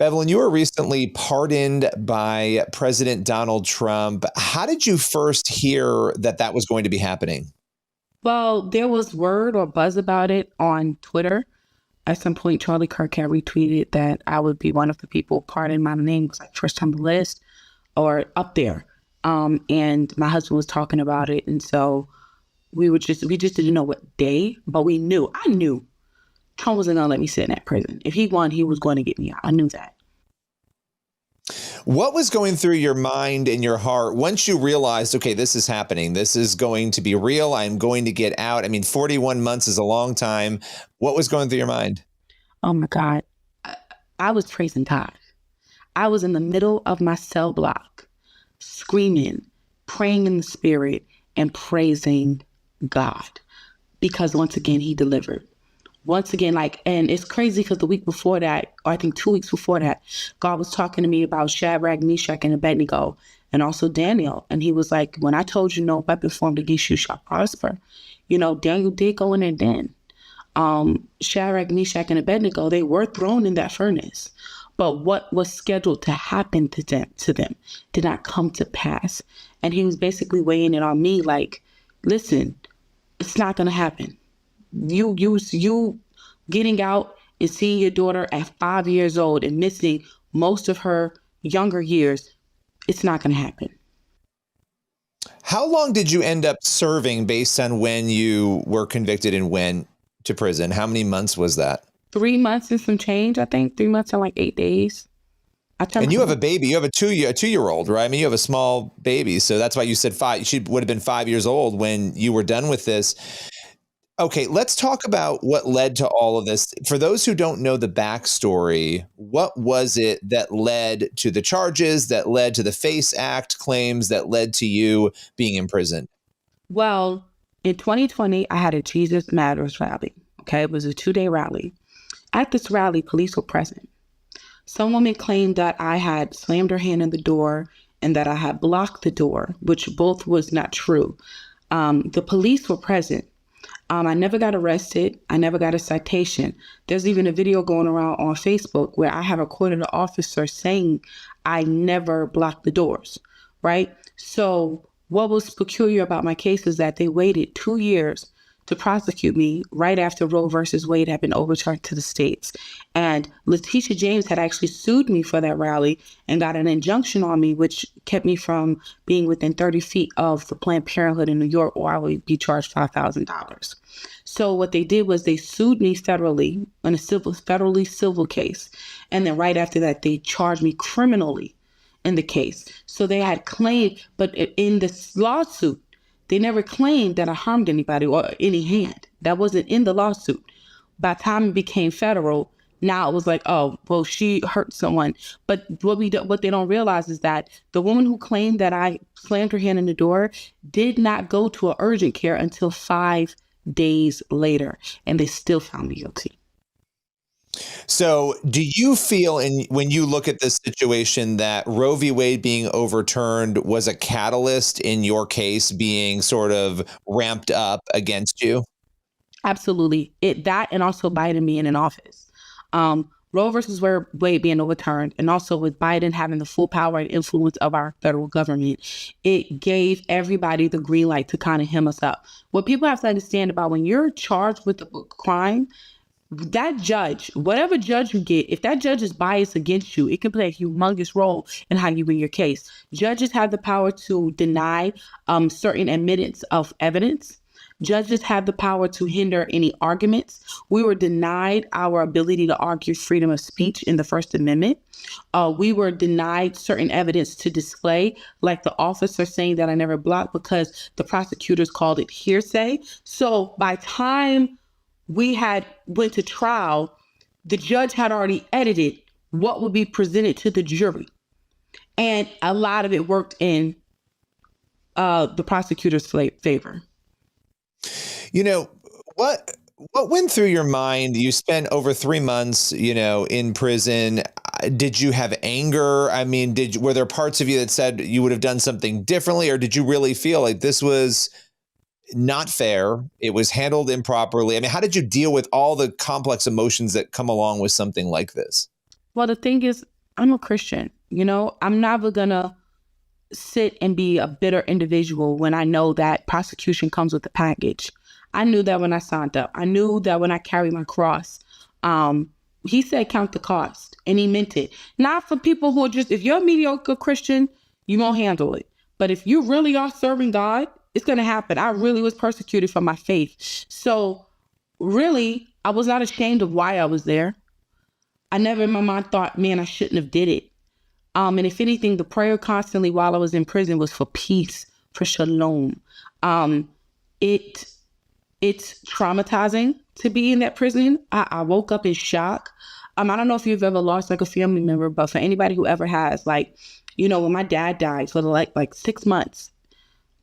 Bevelyn, you were recently pardoned by President Donald Trump. How did you first hear that that was going to be happening? Well, there was word or buzz about it on Twitter. At some point, Charlie Kirk had retweeted that I would be one of the people pardoned. My name was like first on the list or up there. And my husband was talking about it. And so we just didn't know what day, but I knew Trump wasn't going to let me sit in that prison. If he won, he was going to get me out. I knew that. What was going through your mind and your heart once you realized, okay, this is happening. This is going to be real. I'm going to get out. I mean, 41 months is a long time. What was going through your mind? Oh my God. I was praising God. I was in the middle of my cell block, screaming, praying in the spirit, and praising God. Because once again, he delivered. Once again, and it's crazy because the week before that, or I think 2 weeks before that, God was talking to me about Shadrach, Meshach, and Abednego, and also Daniel. And he was like, when I told you no weapon formed against you shall prosper, Daniel did go in there then. Shadrach, Meshach, and Abednego, they were thrown in that furnace. But what was scheduled to happen to them did not come to pass. And he was basically weighing it on me like, listen, it's not going to happen. You getting out and seeing your daughter at 5 years old and missing most of her younger years, it's not going to happen. How long did you end up serving based on when you were convicted and went to prison? How many months was that? 3 months and some change, I think. 3 months and like 8 days. And you have a baby. You have a two-year-old, right? I mean, you have a small baby. So that's why you said she would have been 5 years old when you were done with this. Okay, let's talk about what led to all of this. For those who don't know the backstory, what was it that led to the charges, that led to the FACE Act claims, that led to you being imprisoned? Well, in 2020, I had a Jesus Matters rally. Okay, it was a 2-day rally. At this rally, police were present. Some woman claimed that I had slammed her hand in the door and that I had blocked the door, which both was not true. The police were present. I never got arrested. I never got a citation. There's even a video going around on Facebook where I have recorded an officer saying I never blocked the doors, right? So what was peculiar about my case is that they waited 2 years to prosecute me right after Roe versus Wade had been overturned to the states. And Letitia James had actually sued me for that rally and got an injunction on me, which kept me from being within 30 feet of the Planned Parenthood in New York, or I would be charged $5,000. So what they did was they sued me federally in a federally civil case. And then right after that, they charged me criminally in the case. So they had claimed, but in this lawsuit, they never claimed that I harmed anybody or any hand. That wasn't in the lawsuit. By the time it became federal, now it was like, oh, well, she hurt someone. But what they don't realize is that the woman who claimed that I slammed her hand in the door did not go to an urgent care until 5 days later, and they still found me guilty. So do you feel, when you look at this situation, that Roe v. Wade being overturned was a catalyst in your case being sort of ramped up against you? Absolutely. That and also Biden being in office. Roe versus Wade being overturned, and also with Biden having the full power and influence of our federal government, it gave everybody the green light to kind of hem us up. What people have to understand about when you're charged with a crime, that judge, whatever judge you get, if that judge is biased against you, it can play a humongous role in how you win your case. Judges have the power to deny certain admittance of evidence. Judges have the power to hinder any arguments. We were denied our ability to argue freedom of speech in the First Amendment. We were denied certain evidence to display, like the officer saying that I never blocked because the prosecutors called it hearsay. So by time we had went to trial, the judge had already edited what would be presented to the jury. And a lot of it worked in the prosecutor's favor. You know, what went through your mind? You spent over 3 months, in prison. Did you have anger? I mean, were there parts of you that said you would have done something differently, or did you really feel like this was not fair? It was handled improperly. I mean, how did you deal with all the complex emotions that come along with something like this? Well, the thing is, I'm a Christian. I'm never gonna sit and be a bitter individual when I know that prosecution comes with a package. I knew that when I signed up. I knew that when I carried my cross. He said count the cost, and he meant it. Not for people who are just, if you're a mediocre Christian, you won't handle it. But if you really are serving God, it's going to happen. I really was persecuted for my faith. So really, I was not ashamed of why I was there. I never in my mind thought, man, I shouldn't have did it. And if anything, the prayer constantly while I was in prison was for peace, for shalom. It It's traumatizing to be in that prison. I woke up in shock. I don't know if you've ever lost like a family member, but for anybody who ever has, like, when my dad died for like 6 months,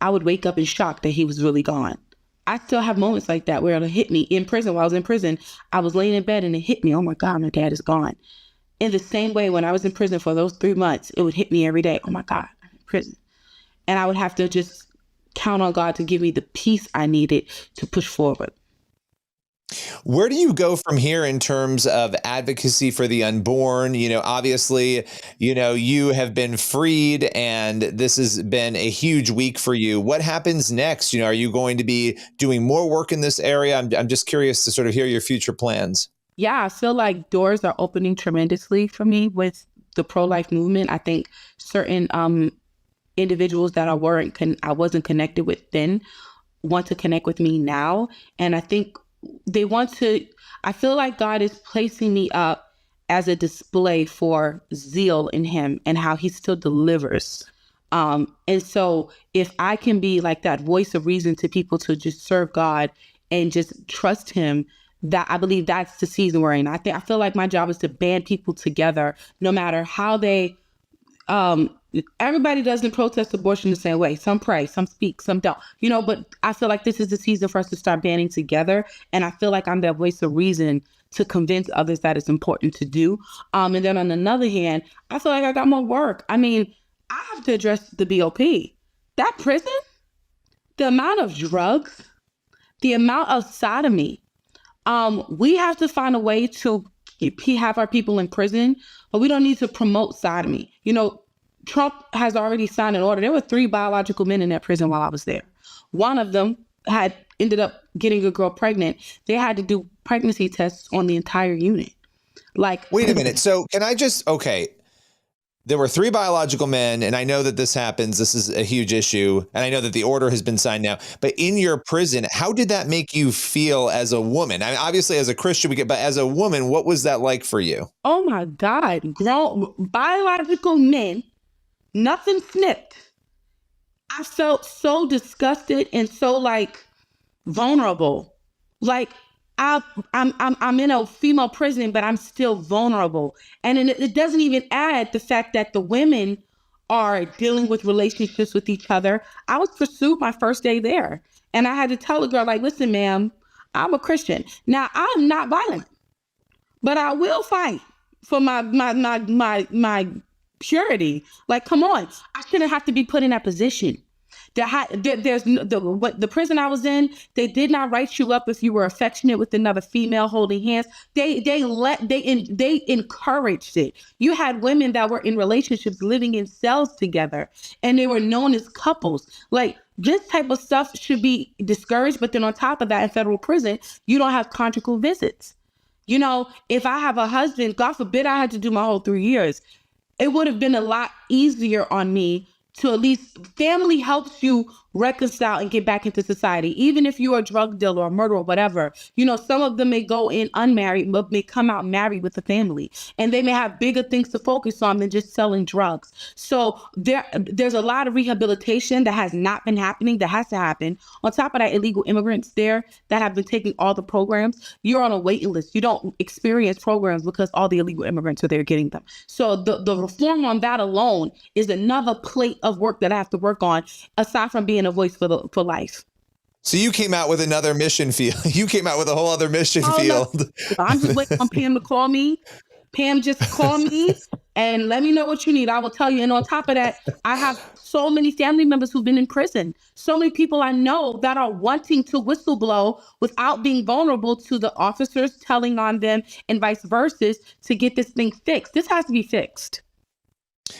I would wake up in shock that he was really gone. I still have moments like that where it'll hit me in prison. While I was in prison, I was laying in bed and it hit me. Oh my God, my dad is gone. In the same way, when I was in prison for those 3 months, it would hit me every day. Oh my God, I'm in prison. And I would have to just count on God to give me the peace I needed to push forward. Where do you go from here in terms of advocacy for the unborn? Obviously, you have been freed and this has been a huge week for you. What happens next? Are you going to be doing more work in this area? I'm just curious to sort of hear your future plans. Yeah, I feel like doors are opening tremendously for me with the pro-life movement. I think certain individuals that I wasn't connected with then want to connect with me now. And I think I feel like God is placing me up as a display for zeal in him and how he still delivers. And so if I can be like that voice of reason to people to just serve God and just trust him, that I believe that's the season we're in. I feel like my job is to band people together, no matter how they, everybody doesn't protest abortion the same way. Some pray, some speak, some don't, but I feel like this is the season for us to start banding together. And I feel like I'm that voice of reason to convince others that it's important to do. And then on another hand, I feel like I got more work. I have to address the BOP. That prison, the amount of drugs, the amount of sodomy, we have to find a way to have our people in prison, but we don't need to promote sodomy. Trump has already signed an order. There were 3 biological men in that prison while I was there. One of them had ended up getting a girl pregnant. They had to do pregnancy tests on the entire unit. Wait a minute. So okay. There were 3 biological men, and I know that this happens. This is a huge issue, and I know that the order has been signed now. But in your prison, how did that make you feel as a woman? Obviously, as a Christian, but as a woman, what was that like for you? Oh my God, grown biological men, nothing snipped. I felt so disgusted and so vulnerable. I'm in a female prison, but I'm still vulnerable. And it doesn't even add the fact that the women are dealing with relationships with each other. I was pursued my first day there. And I had to tell the girl, listen, ma'am, I'm a Christian. Now, I'm not violent, but I will fight for my purity. Come on. I shouldn't have to be put in that position. The prison I was in, they did not write you up if you were affectionate with another female holding hands. They encouraged it. You had women that were in relationships living in cells together, and they were known as couples. This type of stuff should be discouraged. But then on top of that, in federal prison, you don't have conjugal visits. If I have a husband, God forbid I had to do my whole 3 years, it would have been a lot easier on me to at least family helps you reconcile and get back into society. Even if you're a drug dealer or a murderer or whatever, some of them may go in unmarried, but may come out married with a family, and they may have bigger things to focus on than just selling drugs. So there's a lot of rehabilitation that has not been happening that has to happen. On top of that, illegal immigrants there that have been taking all the programs, you're on a waiting list. You don't experience programs because all the illegal immigrants are there getting them. So the reform on that alone is another plate of work that I have to work on, aside from being a voice for life. So you came out with another mission field. You came out with a whole other mission field. No. I'm just waiting on Pam to call me. Pam just called me and let me know what you need. I will tell you. And on top of that, I have so many family members who've been in prison. So many people I know that are wanting to whistleblow without being vulnerable to the officers telling on them and vice versa to get this thing fixed. This has to be fixed.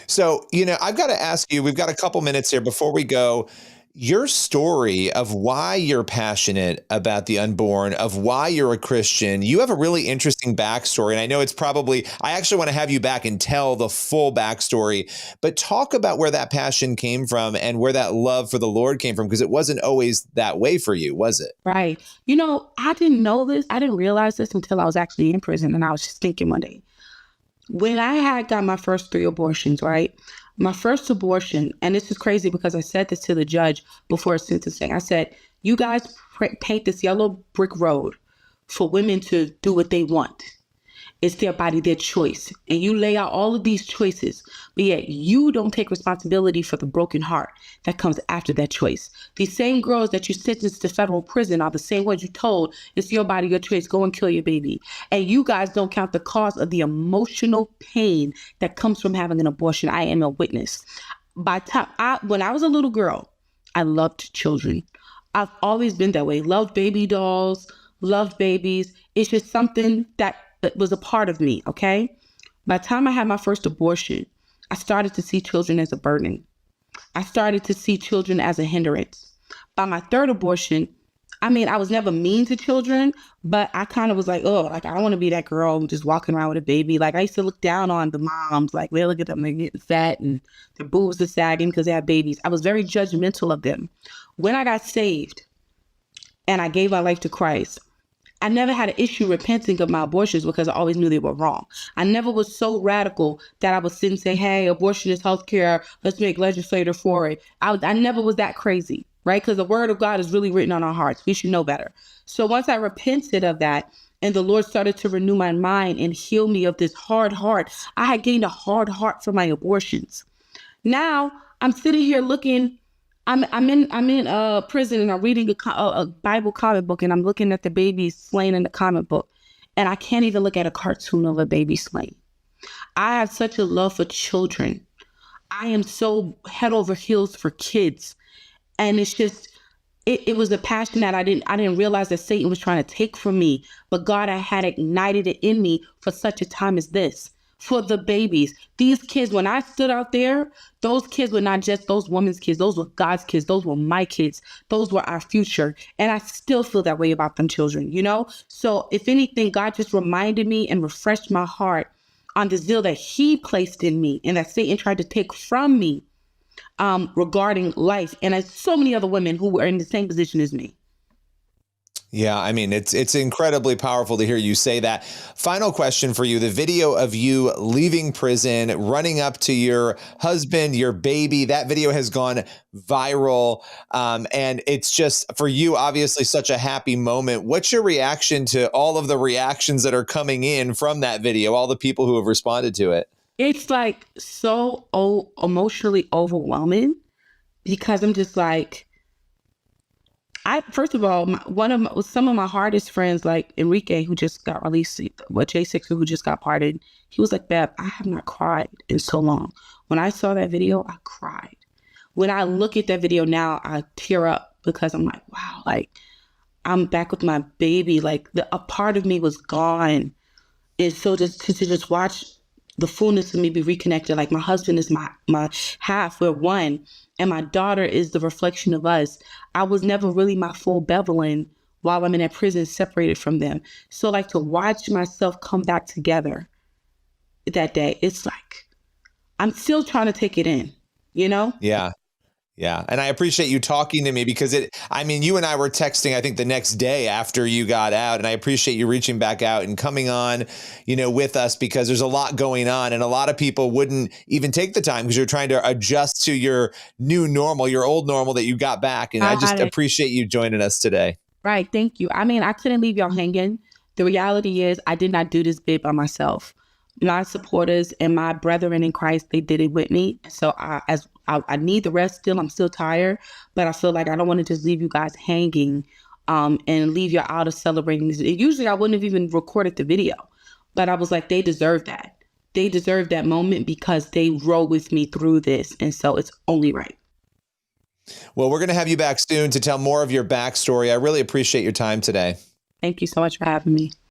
So, I've got to ask you, we've got a couple minutes here before we go. Your story of why you're passionate about the unborn, of why you're a Christian, you have a really interesting backstory. And I know I actually want to have you back and tell the full backstory, but talk about where that passion came from and where that love for the Lord came from, because it wasn't always that way for you, was it? Right. I didn't know this. I didn't realize this until I was actually in prison. And I was just thinking one day, when I had got my first 3 abortions, right? My first abortion, and this is crazy because I said this to the judge before sentencing. I said, you guys paint this yellow brick road for women to do what they want. It's their body, their choice. And you lay out all of these choices, but yet you don't take responsibility for the broken heart that comes after that choice. These same girls that you sentenced to federal prison are the same ones you told, it's your body, your choice, go and kill your baby. And you guys don't count the cost of the emotional pain that comes from having an abortion. I am a witness. When I was a little girl, I loved children. I've always been that way. Loved baby dolls, loved babies. It's just something that was a part of me, okay? By the time I had my first abortion, I started to see children as a burden. I started to see children as a hindrance. By my third abortion, I was never mean to children, but I kind of was like, oh, like, I don't want to be that girl just walking around with a baby. Like, I used to look down on the moms, like, well, look at them, they're getting fat and their boobs are sagging because they have babies. I was very judgmental of them. When I got saved and I gave my life to Christ, I never had an issue repenting of my abortions because I always knew they were wrong. I never was so radical that I would sit and say, hey, abortion is healthcare. Let's make legislator for it. I never was that crazy, right? Because the word of God is really written on our hearts. We should know better. So once I repented of that and the Lord started to renew my mind and heal me of this hard heart, I had gained a hard heart for my abortions. Now I'm sitting here looking, I'm in prison and I'm reading a Bible comic book and I'm looking at the babies slain in the comic book, and I can't even look at a cartoon of a baby slain. I have such a love for children. I am so head over heels for kids, and it's just it was a passion that I didn't realize that Satan was trying to take from me, but God had ignited it in me for such a time as this. For the babies. These kids, when I stood out there, those kids were not just those women's kids. Those were God's kids. Those were my kids. Those were our future. And I still feel that way about them children, So if anything, God just reminded me and refreshed my heart on the zeal that he placed in me and that Satan tried to take from me regarding life. And there's so many other women who were in the same position as me. Yeah, it's incredibly powerful to hear you say that. Final question for you. The video of you leaving prison, running up to your husband, your baby, that video has gone viral. And it's just, for you, obviously such a happy moment. What's your reaction to all of the reactions that are coming in from that video, all the people who have responded to it? It's like so emotionally overwhelming because I'm just like, first of all, some of my hardest friends, like Enrique, who just got released, J6, who just got pardoned, he was like, Bev, I have not cried in so long. When I saw that video, I cried. When I look at that video now, I tear up because I'm like, wow, like I'm back with my baby. Like a part of me was gone. And so just to just watch the fullness of me be reconnected. Like my husband is my half, we're one. And my daughter is the reflection of us. I was never really my full Bevelyn while I'm in that prison separated from them. So like to watch myself come back together that day, it's like, I'm still trying to take it in, Yeah. Yeah. And I appreciate you talking to me because you and I were texting, I think the next day after you got out, and I appreciate you reaching back out and coming on, with us because there's a lot going on and a lot of people wouldn't even take the time because you're trying to adjust to your new normal, your old normal that you got back. And I just appreciate you joining us today. Right. Thank you. I couldn't leave y'all hanging. The reality is I did not do this bit by myself. My supporters and my brethren in Christ, they did it with me. So I need the rest still. I'm still tired, but I feel like I don't want to just leave you guys hanging and leave you out of celebrating this. Usually I wouldn't have even recorded the video, but I was like, they deserve that. they deserve that moment because they rode with me through this. And so it's only right. Well, we're going to have you back soon to tell more of your backstory. I really appreciate your time today. Thank you so much for having me.